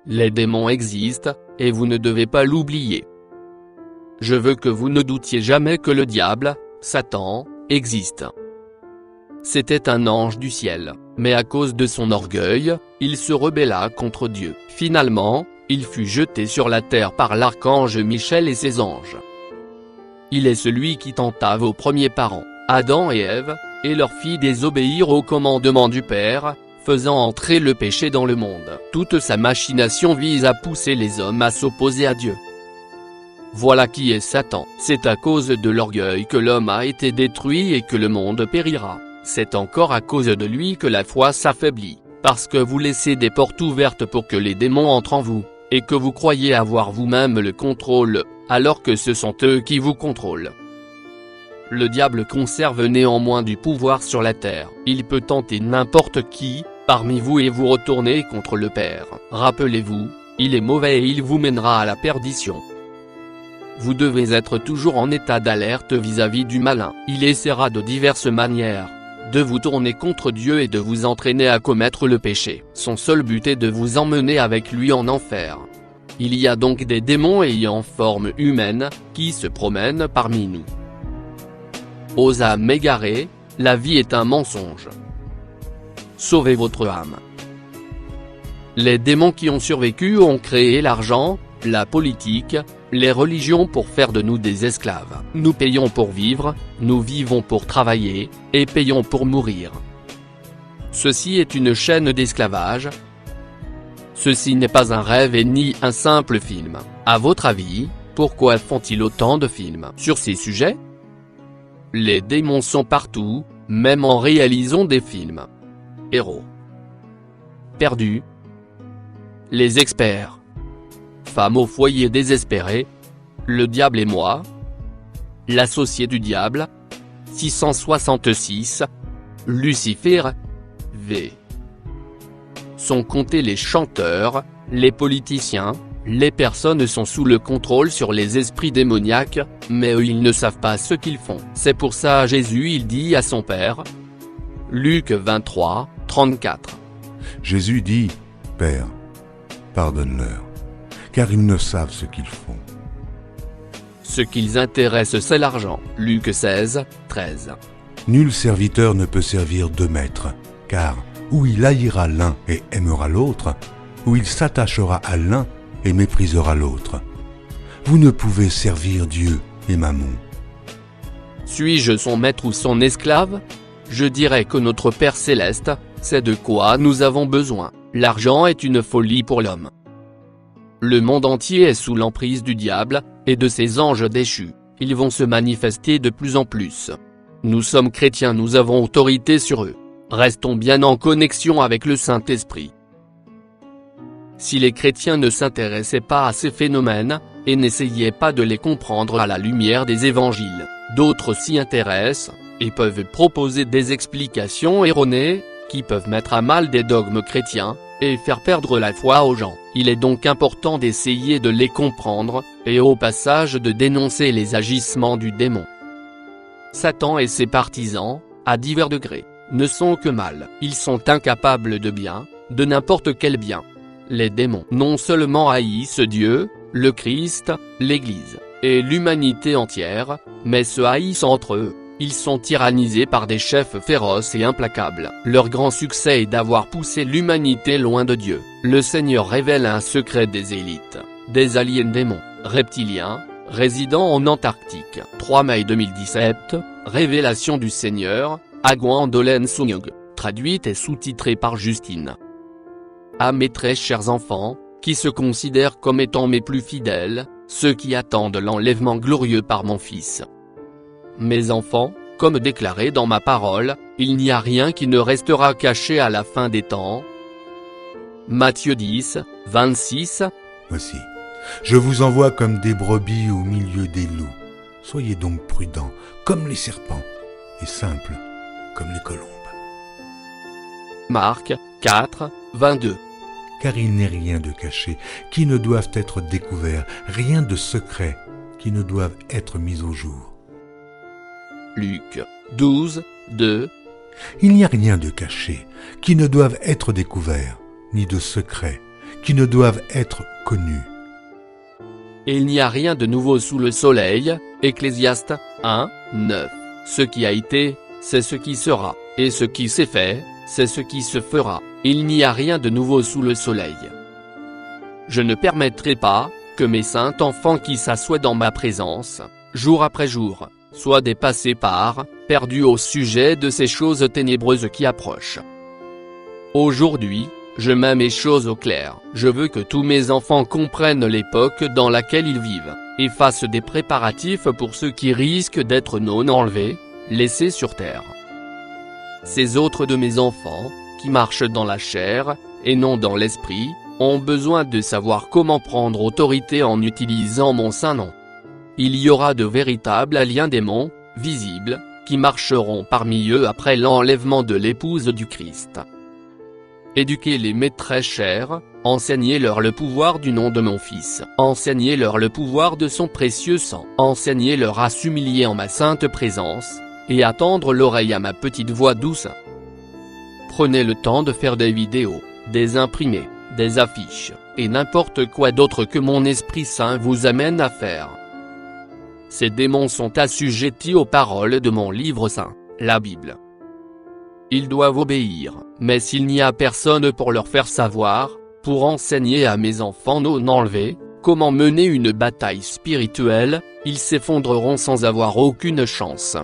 Les démons existent, et vous ne devez pas l'oublier. Je veux que vous ne doutiez jamais que le diable, Satan, existe. C'était un ange du ciel, mais à cause de son orgueil, il se rebella contre Dieu. Finalement, il fut jeté sur la terre par l'archange Michel et ses anges. Il est celui qui tenta vos premiers parents, Adam et Ève, et leur fit désobéir au commandement du Père, faisant entrer le péché dans le monde. Toute sa machination vise à pousser les hommes à s'opposer à Dieu. Voilà qui est Satan. C'est à cause de l'orgueil que l'homme a été détruit et que le monde périra. C'est encore à cause de lui que la foi s'affaiblit, parce que vous laissez des portes ouvertes pour que les démons entrent en vous, et que vous croyez avoir vous-même le contrôle, alors que ce sont eux qui vous contrôlent. Le diable conserve néanmoins du pouvoir sur la terre. Il peut tenter n'importe qui, parmi vous et vous retourner contre le Père. Rappelez-vous, il est mauvais et il vous mènera à la perdition. Vous devez être toujours en état d'alerte vis-à-vis du malin. Il essaiera de diverses manières de vous tourner contre Dieu et de vous entraîner à commettre le péché. Son seul but est de vous emmener avec lui en enfer. Il y a donc des démons ayant forme humaine, qui se promènent parmi nous. Aux âmes égarées, la vie est un mensonge. Sauvez votre âme. Les démons qui ont survécu ont créé l'argent, la politique, les religions pour faire de nous des esclaves. Nous payons pour vivre, nous vivons pour travailler, et payons pour mourir. Ceci est une chaîne d'esclavage. Ceci n'est pas un rêve et ni un simple film. À votre avis, pourquoi font-ils autant de films sur ces sujets? Les démons sont partout, même en réalisant des films. Héros. Perdus. Les experts. Femme au foyer désespérée. Le diable et moi. L'associé du diable. 666. Lucifer. V. Sont comptés les chanteurs, les politiciens, les personnes sont sous le contrôle sur les esprits démoniaques, mais eux ils ne savent pas ce qu'ils font. C'est pour ça Jésus il dit à son Père. Luc 23, 34. Jésus dit, Père, pardonne-leur, car ils ne savent ce qu'ils font. Ce qu'ils intéressent c'est l'argent. Luc 16, 13. Nul serviteur ne peut servir deux maîtres, car ou il haïra l'un et aimera l'autre, ou il s'attachera à l'un et méprisera l'autre. Vous ne pouvez servir Dieu et Mammon. Suis-je son maître ou son esclave? Je dirais que notre Père Céleste, c'est de quoi nous avons besoin. L'argent est une folie pour l'homme. Le monde entier est sous l'emprise du diable, et de ses anges déchus. Ils vont se manifester de plus en plus. Nous sommes chrétiens, nous avons autorité sur eux. Restons bien en connexion avec le Saint-Esprit. Si les chrétiens ne s'intéressaient pas à ces phénomènes, et n'essayaient pas de les comprendre à la lumière des évangiles, d'autres s'y intéressent, et peuvent proposer des explications erronées, qui peuvent mettre à mal des dogmes chrétiens, et faire perdre la foi aux gens. Il est donc important d'essayer de les comprendre, et au passage de dénoncer les agissements du démon. Satan et ses partisans, à divers degrés, ne sont que mal. Ils sont incapables de bien, de n'importe quel bien. Les démons non seulement haïssent Dieu, le Christ, l'Église, et l'humanité entière, mais se haïssent entre eux. Ils sont tyrannisés par des chefs féroces et implacables. Leur grand succès est d'avoir poussé l'humanité loin de Dieu. Le Seigneur révèle un secret des élites, des aliens démons, reptiliens, résidant en Antarctique. 3 mai 2017, Révélation du Seigneur, à Gwendolen Sougnog, traduite et sous-titrée par Justine. À mes très chers enfants, qui se considèrent comme étant mes plus fidèles, ceux qui attendent l'enlèvement glorieux par mon Fils. Mes enfants, comme déclaré dans ma parole, il n'y a rien qui ne restera caché à la fin des temps. Matthieu 10, 26. Voici, je vous envoie comme des brebis au milieu des loups. Soyez donc prudents, comme les serpents, et simples, comme les colombes. Marc 4, 22. Car il n'est rien de caché qui ne doive être découvert, rien de secret qui ne doive être mis au jour. Luc 12, 2. Il n'y a rien de caché qui ne doive être découvert, ni de secret qui ne doivent être connus. Et il n'y a rien de nouveau sous le soleil, Ecclésiaste 1, 9. Ce qui a été, c'est ce qui sera, et ce qui s'est fait, c'est ce qui se fera. Il n'y a rien de nouveau sous le soleil. Je ne permettrai pas que mes saints enfants qui s'assoient dans ma présence, jour après jour, soient dépassés par, perdus au sujet de ces choses ténébreuses qui approchent. Aujourd'hui, je mets mes choses au clair. Je veux que tous mes enfants comprennent l'époque dans laquelle ils vivent, et fassent des préparatifs pour ceux qui risquent d'être non enlevés, laissés sur terre. Ces autres de mes enfants, qui marchent dans la chair, et non dans l'esprit, ont besoin de savoir comment prendre autorité en utilisant mon saint nom. Il y aura de véritables aliens démons, visibles, qui marcheront parmi eux après l'enlèvement de l'épouse du Christ. Éduquez-les mes très chers, enseignez-leur le pouvoir du nom de mon Fils, enseignez-leur le pouvoir de son précieux sang, enseignez-leur à s'humilier en ma sainte présence, et à tendre l'oreille à ma petite voix douce. Prenez le temps de faire des vidéos, des imprimés, des affiches, et n'importe quoi d'autre que mon Esprit Saint vous amène à faire. Ces démons sont assujettis aux paroles de mon livre saint, la Bible. Ils doivent obéir, mais s'il n'y a personne pour leur faire savoir, pour enseigner à mes enfants non enlevés, comment mener une bataille spirituelle, ils s'effondreront sans avoir aucune chance.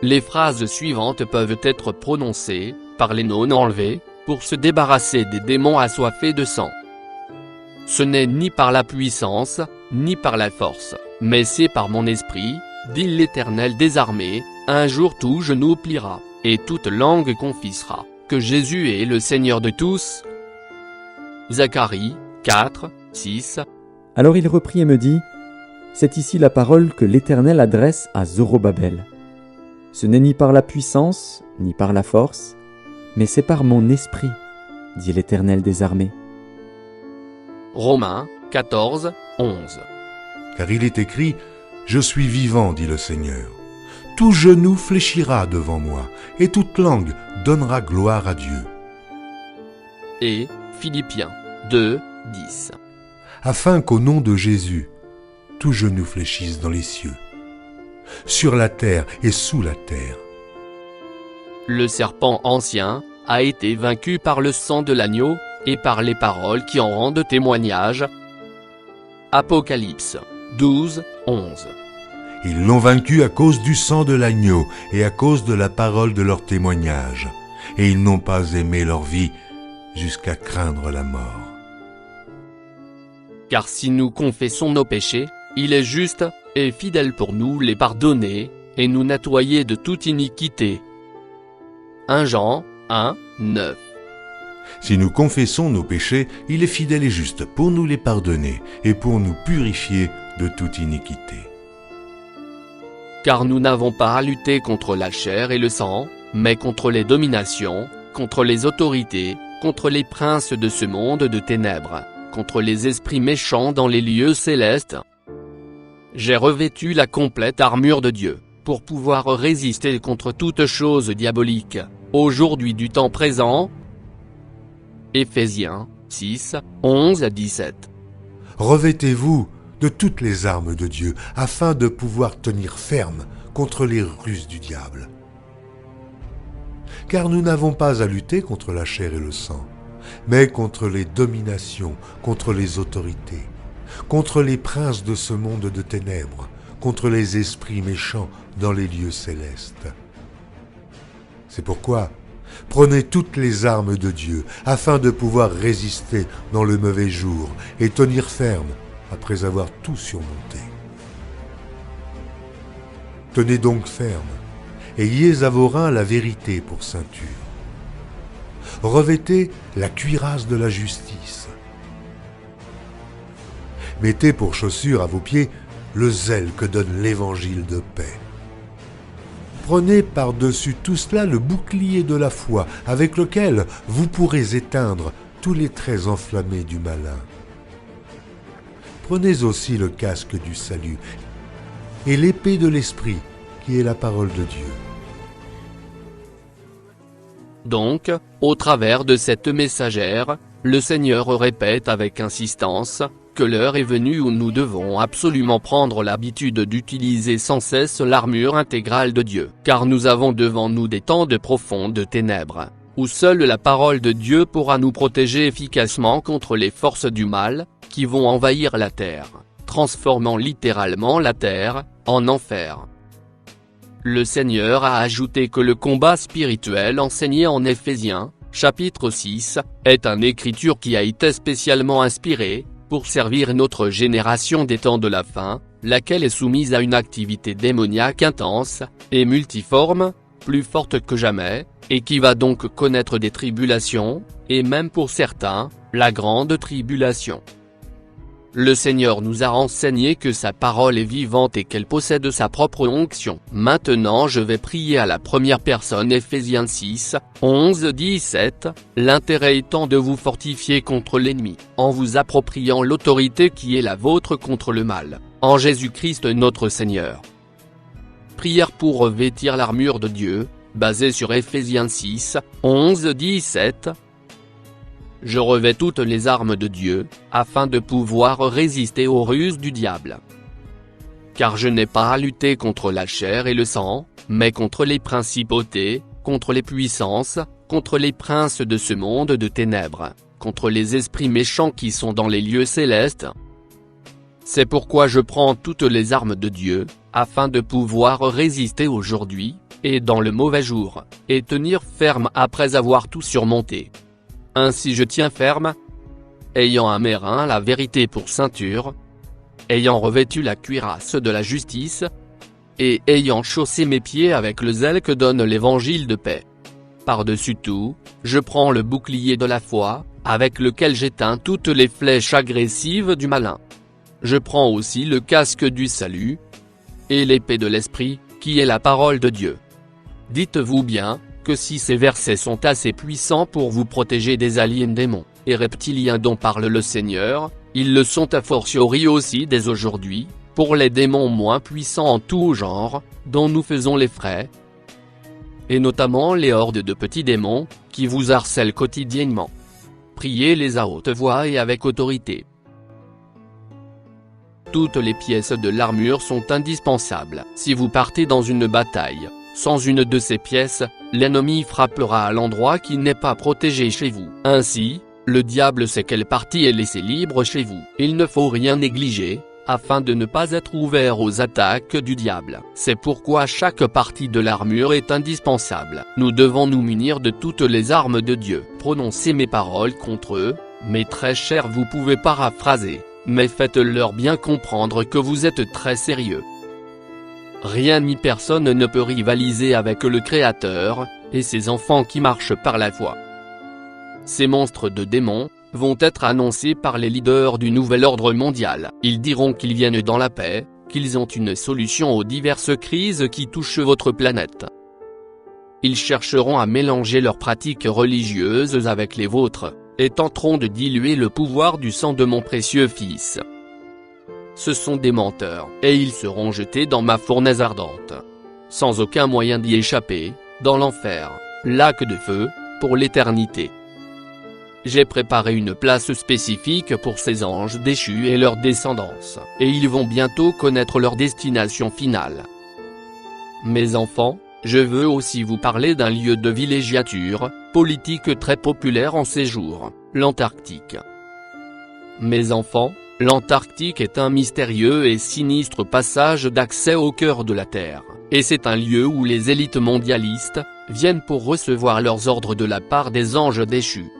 Les phrases suivantes peuvent être prononcées, par les non enlevés, pour se débarrasser des démons assoiffés de sang. Ce n'est ni par la puissance, ni par la force, mais c'est par mon esprit, dit l'Éternel des armées, un jour tout genou pliera, et toute langue confessera, que Jésus est le Seigneur de tous. Zacharie 4, 6. Alors il reprit et me dit, c'est ici la parole que l'Éternel adresse à Zorobabel. Ce n'est ni par la puissance, ni par la force, mais c'est par mon esprit, dit l'Éternel des armées. Romains 14, 11. Car il est écrit, « Je suis vivant, dit le Seigneur. Tout genou fléchira devant moi, et toute langue donnera gloire à Dieu. » Et Philippiens 2, 10. Afin qu'au nom de Jésus, tout genou fléchisse dans les cieux, sur la terre et sous la terre. Le serpent ancien a été vaincu par le sang de l'agneau, et par les paroles qui en rendent témoignage. Apocalypse 12, 11. Ils l'ont vaincu à cause du sang de l'agneau et à cause de la parole de leur témoignage, et ils n'ont pas aimé leur vie jusqu'à craindre la mort. Car si nous confessons nos péchés, il est juste et fidèle pour nous les pardonner, et nous nettoyer de toute iniquité. 1 Jean 1, 9. Si nous confessons nos péchés, il est fidèle et juste pour nous les pardonner et pour nous purifier de toute iniquité. Car nous n'avons pas à lutter contre la chair et le sang, mais contre les dominations, contre les autorités, contre les princes de ce monde de ténèbres, contre les esprits méchants dans les lieux célestes. J'ai revêtu la complète armure de Dieu, pour pouvoir résister contre toute chose diabolique, aujourd'hui du temps présent. Éphésiens 6, 11 à 17. Revêtez-vous de toutes les armes de Dieu, afin de pouvoir tenir ferme contre les ruses du diable. Car nous n'avons pas à lutter contre la chair et le sang, mais contre les dominations, contre les autorités, contre les princes de ce monde de ténèbres, contre les esprits méchants dans les lieux célestes. C'est pourquoi, prenez toutes les armes de Dieu, afin de pouvoir résister dans le mauvais jour et tenir ferme après avoir tout surmonté. Tenez donc ferme, ayez à vos reins la vérité pour ceinture. Revêtez la cuirasse de la justice. Mettez pour chaussure à vos pieds le zèle que donne l'évangile de paix. Prenez par-dessus tout cela le bouclier de la foi, avec lequel vous pourrez éteindre tous les traits enflammés du malin. Prenez aussi le casque du salut et l'épée de l'esprit, qui est la parole de Dieu. Donc, au travers de cette messagère, le Seigneur répète avec insistance que l'heure est venue où nous devons absolument prendre l'habitude d'utiliser sans cesse l'armure intégrale de Dieu, car nous avons devant nous des temps de profondes ténèbres, où seule la parole de Dieu pourra nous protéger efficacement contre les forces du mal, qui vont envahir la terre, transformant littéralement la terre en enfer. Le Seigneur a ajouté que le combat spirituel enseigné en Éphésiens, chapitre 6, est une écriture qui a été spécialement inspirée pour servir notre génération des temps de la fin, laquelle est soumise à une activité démoniaque intense et multiforme, plus forte que jamais, et qui va donc connaître des tribulations, et même pour certains, la grande tribulation. Le Seigneur nous a enseigné que sa parole est vivante et qu'elle possède sa propre onction. Maintenant je vais prier à la première personne. Éphésiens 6, 11-17, l'intérêt étant de vous fortifier contre l'ennemi, en vous appropriant l'autorité qui est la vôtre contre le mal, en Jésus-Christ notre Seigneur. Prière pour revêtir l'armure de Dieu, basée sur Éphésiens 6, 11-17. Je revais toutes les armes de Dieu, afin de pouvoir résister aux ruses du diable. Car je n'ai pas à lutter contre la chair et le sang, mais contre les principautés, contre les puissances, contre les princes de ce monde de ténèbres, contre les esprits méchants qui sont dans les lieux célestes. C'est pourquoi je prends toutes les armes de Dieu, afin de pouvoir résister aujourd'hui, et dans le mauvais jour, et tenir ferme après avoir tout surmonté. Ainsi je tiens ferme, ayant à mes reins la vérité pour ceinture, ayant revêtu la cuirasse de la justice, et ayant chaussé mes pieds avec le zèle que donne l'évangile de paix. Par-dessus tout, je prends le bouclier de la foi, avec lequel j'éteins toutes les flèches agressives du malin. Je prends aussi le casque du salut, et l'épée de l'esprit, qui est la parole de Dieu. Dites-vous bien, que si ces versets sont assez puissants pour vous protéger des aliens démons et reptiliens dont parle le Seigneur, ils le sont a fortiori aussi dès aujourd'hui, pour les démons moins puissants en tout genre, dont nous faisons les frais, et notamment les hordes de petits démons, qui vous harcèlent quotidiennement. Priez-les à haute voix et avec autorité. Toutes les pièces de l'armure sont indispensables. Si vous partez dans une bataille, sans une de ces pièces, l'ennemi frappera à l'endroit qui n'est pas protégé chez vous. Ainsi, le diable sait quelle partie est laissée libre chez vous. Il ne faut rien négliger, afin de ne pas être ouvert aux attaques du diable. C'est pourquoi chaque partie de l'armure est indispensable. Nous devons nous munir de toutes les armes de Dieu. Prononcez mes paroles contre eux, mes très chers, vous pouvez paraphraser, mais faites-leur bien comprendre que vous êtes très sérieux. Rien ni personne ne peut rivaliser avec le Créateur, et ses enfants qui marchent par la foi. Ces monstres de démons vont être annoncés par les leaders du nouvel ordre mondial. Ils diront qu'ils viennent dans la paix, qu'ils ont une solution aux diverses crises qui touchent votre planète. Ils chercheront à mélanger leurs pratiques religieuses avec les vôtres, et tenteront de diluer le pouvoir du sang de mon précieux Fils. Ce sont des menteurs, et ils seront jetés dans ma fournaise ardente. Sans aucun moyen d'y échapper, dans l'enfer, lac de feu, pour l'éternité. J'ai préparé une place spécifique pour ces anges déchus et leur descendance, et ils vont bientôt connaître leur destination finale. Mes enfants, je veux aussi vous parler d'un lieu de villégiature, politique très populaire en ces jours, l'Antarctique. Mes enfants, l'Antarctique est un mystérieux et sinistre passage d'accès au cœur de la Terre, et c'est un lieu où les élites mondialistes viennent pour recevoir leurs ordres de la part des anges déchus.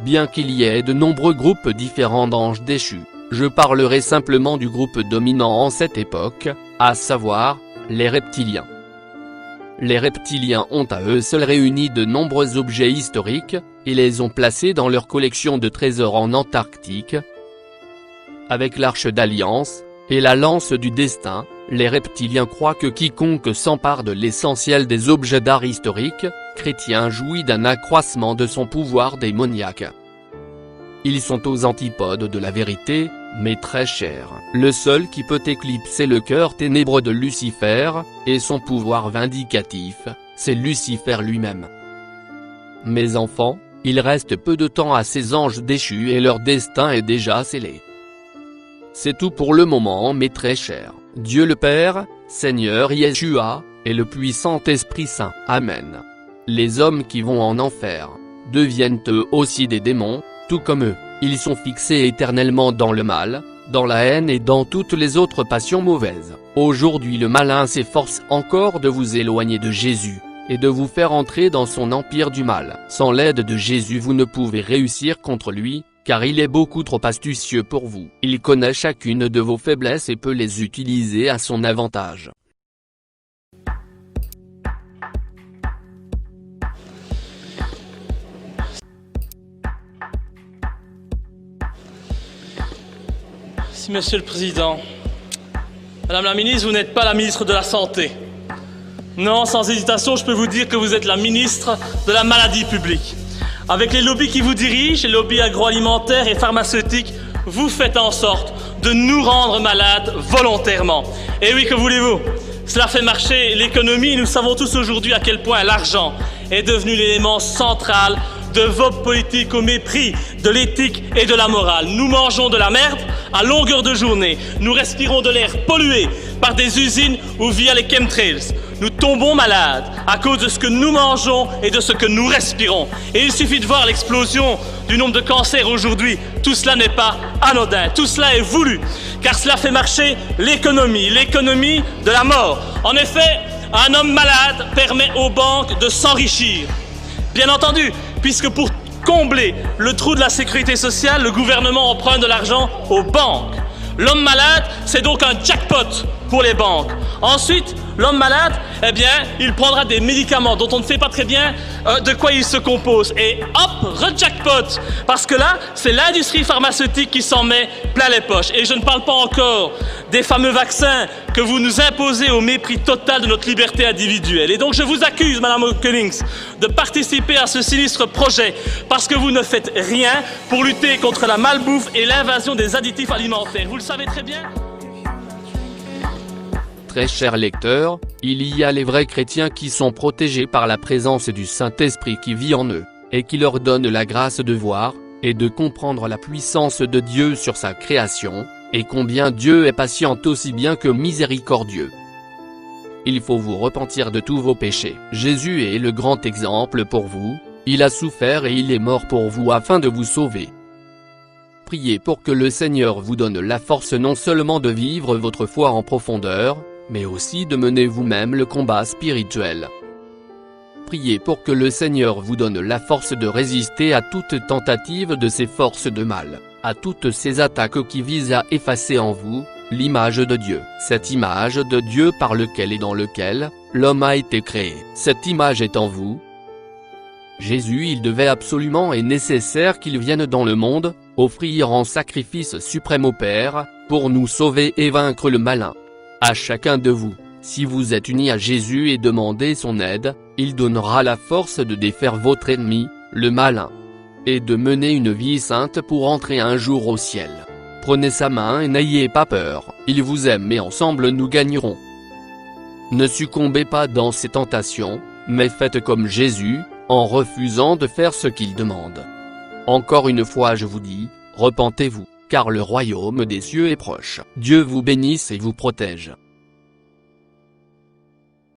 Bien qu'il y ait de nombreux groupes différents d'anges déchus, je parlerai simplement du groupe dominant en cette époque, à savoir, les reptiliens. Les reptiliens ont à eux seuls réuni de nombreux objets historiques, et les ont placés dans leur collection de trésors en Antarctique. Avec l'arche d'alliance, et la lance du destin, les reptiliens croient que quiconque s'empare de l'essentiel des objets d'art historiques, chrétiens jouit d'un accroissement de son pouvoir démoniaque. Ils sont aux antipodes de la vérité, mais très chers. Le seul qui peut éclipser le cœur ténébreux de Lucifer, et son pouvoir vindicatif, c'est Lucifer lui-même. Mes enfants, il reste peu de temps à ces anges déchus et leur destin est déjà scellé. C'est tout pour le moment mes très chers. Dieu le Père, Seigneur Yeshua, et le puissant Esprit Saint. Amen. Les hommes qui vont en enfer deviennent eux aussi des démons, tout comme eux. Ils sont fixés éternellement dans le mal, dans la haine et dans toutes les autres passions mauvaises. Aujourd'hui le malin s'efforce encore de vous éloigner de Jésus, et de vous faire entrer dans son empire du mal. Sans l'aide de Jésus vous ne pouvez réussir contre lui, car il est beaucoup trop astucieux pour vous. Il connaît chacune de vos faiblesses et peut les utiliser à son avantage. Merci, Monsieur le Président. Madame la ministre, vous n'êtes pas la ministre de la Santé. Non, sans hésitation, je peux vous dire que vous êtes la ministre de la maladie publique. Avec les lobbies qui vous dirigent, les lobbies agroalimentaires et pharmaceutiques, vous faites en sorte de nous rendre malades volontairement. Et oui, que voulez-vous? Cela fait marcher l'économie et nous savons tous aujourd'hui à quel point l'argent est devenu l'élément central de vos politiques au mépris de l'éthique et de la morale. Nous mangeons de la merde à longueur de journée. Nous respirons de l'air pollué par des usines ou via les chemtrails. Nous tombons malades à cause de ce que nous mangeons et de ce que nous respirons. Et il suffit de voir l'explosion du nombre de cancers aujourd'hui. Tout cela n'est pas anodin, tout cela est voulu, car cela fait marcher l'économie de la mort. En effet, un homme malade permet aux banques de s'enrichir. Bien entendu, puisque pour combler le trou de la sécurité sociale, le gouvernement emprunte de l'argent aux banques. L'homme malade, c'est donc un jackpot pour les banques. Ensuite, l'homme malade, eh bien, il prendra des médicaments dont on ne sait pas très bien de quoi ils se composent. Et hop, re-jackpot. Parce que là, c'est l'industrie pharmaceutique qui s'en met plein les poches. Et je ne parle pas encore des fameux vaccins que vous nous imposez au mépris total de notre liberté individuelle. Et donc je vous accuse, Madame Koenings, de participer à ce sinistre projet parce que vous ne faites rien pour lutter contre la malbouffe et l'invasion des additifs alimentaires. Vous le savez très bien. Très chers lecteurs, il y a les vrais chrétiens qui sont protégés par la présence du Saint-Esprit qui vit en eux, et qui leur donne la grâce de voir, et de comprendre la puissance de Dieu sur sa création, et combien Dieu est patient aussi bien que miséricordieux. Il faut vous repentir de tous vos péchés. Jésus est le grand exemple pour vous, il a souffert et il est mort pour vous afin de vous sauver. Priez pour que le Seigneur vous donne la force non seulement de vivre votre foi en profondeur, mais aussi de mener vous-même le combat spirituel. Priez pour que le Seigneur vous donne la force de résister à toute tentative de ces forces de mal, à toutes ces attaques qui visent à effacer en vous l'image de Dieu. Cette image de Dieu par lequel et dans lequel l'homme a été créé. Cette image est en vous. Jésus, il devait absolument et nécessaire qu'il vienne dans le monde, offrir en sacrifice suprême au Père, pour nous sauver et vaincre le malin. À chacun de vous, si vous êtes unis à Jésus et demandez son aide, il donnera la force de défaire votre ennemi, le malin, et de mener une vie sainte pour entrer un jour au ciel. Prenez sa main et n'ayez pas peur, il vous aime et ensemble nous gagnerons. Ne succombez pas dans ces tentations, mais faites comme Jésus, en refusant de faire ce qu'il demande. Encore une fois je vous dis, repentez-vous, car le royaume des cieux est proche. Dieu vous bénisse et vous protège.